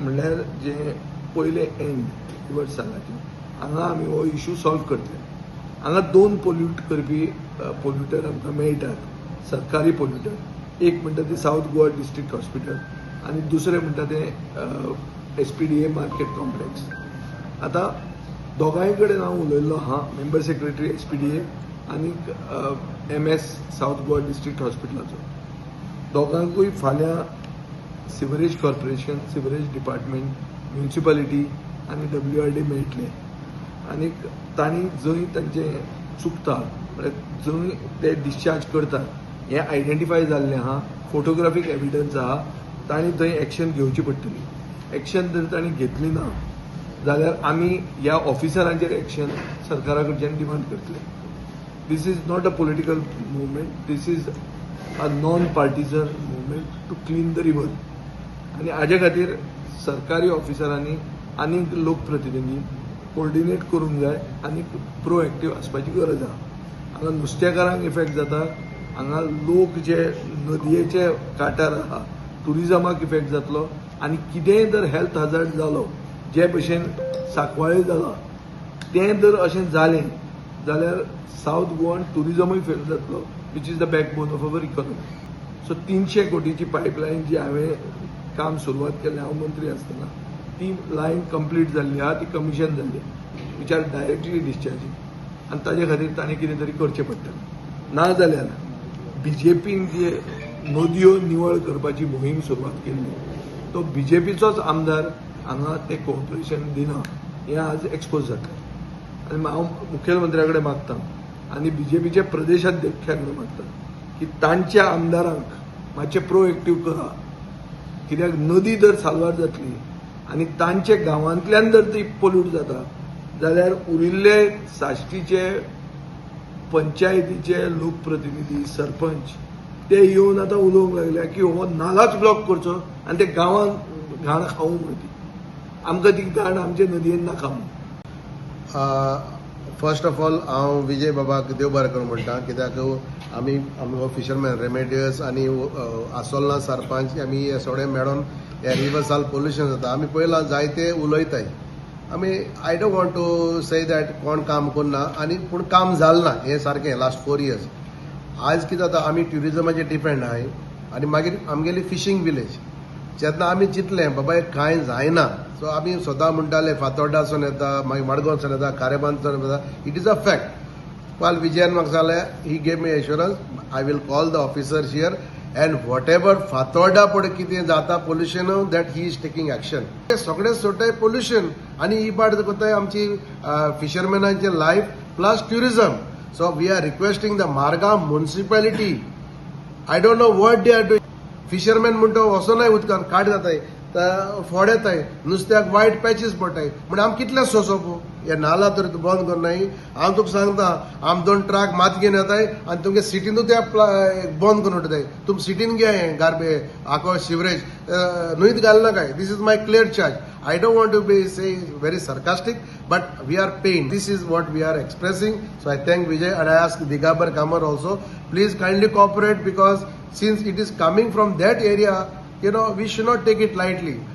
म्हणल्यार जे पयले एंड रिवर्सालाचे हांगा आमी हो इश्यू सॉल्व करतले. हांगा दोन पोल्यूट करपी पोल्युटर आमकां मेळटात, सरकारी पोल्युटर. एक म्हणटा ते साऊथ गोवा डिस्ट्रिक्ट हॉस्पिटल आनी दुसरें म्हणटा ते SPDA मार्केट कॉम्प्लेक्स. आतां दोगांय कडेन हांव उलयल्लो आहा, मेंबर सेक्रेटरी SPDA आनी MS साऊथ गोवा डिस्ट्रिक्ट हॉस्पिटलाचो. दोगांकूय फाल्यां sewerage corporation, sewerage department, municipality आनी WRD मेळटले. आनी तांणी जंय तांचें चुकता म्हळ्यार जंय ते डिस्चार्ज करतात हें आयडेंटिफाय जाल्लें आहा, फोटोग्राफीक एविडन्स आहा, तांणी थंय एक्शन घेवची पडटली. एक्शन जर तांणी घेतली ना जाल्यार आमी ह्या ऑफिसरांचेर एक्शन सरकारा कडच्यान डिमांड करतले. This is not a political movement, this is a non partisan movement to clean the river. आनी हाजे खातीर सरकारी ऑफिसरांनी आनी लोकप्रतिनिधी कोऑर्डिनेट करूंक जाय आनी प्रोएक्टीव आसपाची गरज आहा. हांगा नुस्तेकारांक इफेक्ट जाता, हांगा लोक जे नदयेचे कांठार आहा टुरिजमाक इफेक्ट जातलो. आनी कितेंय जर हेल्थ हजार्ड जालो, जे भशेन सांकवाळे जाला, तें जर अशें जालें जाल्यार साऊथ गोवान टुरिजमूय फेल जातलो, which is the backbone of our economy. So 300 कोटीची पायपलायन जी हांवें काम सुरवात केलें हांव मंत्री आसतना, ती लायन कंप्लीट जाल्ली आहा, ती कमिशन जाल्ली, वीच आर डायरेक्टली डिस्चार्जींग. आनी ताजे खातीर ताणें कितें तरी करचें पडटलें. ना जाल्यार BJPन जे नदयो निवळ करपाची मोहीम सुरवात केल्ली, तो BJPचोच आमदार हांगा ते कोऑपरेशन दिना हें आज एक्सपोज जाता. आनी हांव मुखेलमंत्र्या कडेन मागतां आनी BJPचे प्रदेशाध्यक्षा कडेन मागतां की तांच्या आमदारांक मातशें प्रोएक्टीव करा. कित्याक नदी जर साल्वार जातली आनी तांचे गांवांतल्यान जर ती पोल्यूट जाता जाल्यार उरिल्ले साश्टीचे पंचायतीचे लोकप्रतिनिधी, सरपंच ते येवन आतां उलोवंक लागल्या की हो नालाच ब्लॉक करचो आनी ते गांवांत घाण खावंक म्हणटी. आमकां ती घाण आमचे नदयेन नाका म्हणून. फर्स्ट ऑफ ऑल हांव विजय बाबाक देव बरें करूं म्हणटा, कित्याक आमी हो फिशरमॅन रेमेडियस आनी आसोलना सरपंच आमी हे सगळे मेळोन हे रिवर्साल पोल्युशन जाता. आमी पयलां जायते उलयताय. आमी I don't want to say that कोण काम करना आनी पूण काम जालें ना हें सारकें लास्ट 4 years. आज कितें जाता, आमी ट्युरिजमाचेर डिपेंड आहाय आनी मागीर आमगेली फिशींग विलेज. जेन्ना आमी चिंतलें बाबा हें कांय जायना, सो आमी स्वता म्हणटाले फातोर्डासून येता, मागीर मडगांवसून येता, खारेबांदसून येता. It is a fact. काल विजयान म्हाका सांगलें, he gave me assurance, I will call the officers here and whatever Fatorda पड कितें जाता pollution that he is taking action. सगळे सोडटाय पोल्युशन आनी ही पाट कोताय आमची फिशरमॅनांचे life plus tourism. So we are requesting the Margao municipality. I don't know what they are doing. Fisherman म्हणतो वचोनाय उदकान काट जाताय, फोड येताय, नुस्त्याक वायट पॅचीस पडटाय. म्हणजे आम कितले सोंसोप हे नाला तर बंद करनाय. हांव तुका सांगता, आम 2 ट्रक मात घेवन येताय आनी तुमगे सिटीनूच ते बंद करून उडयताय. तुम सिटीन घे हें गार्बेज आको सिवरेज न्हंयत घालना काय. This is my clear charge. I don't want to be say very sarcastic, but we are pained. This is what we are expressing. So I thank Vijay and I ask Digabar Kamar also, please kindly cooperate, because since it is coming from that area, we should not take it lightly.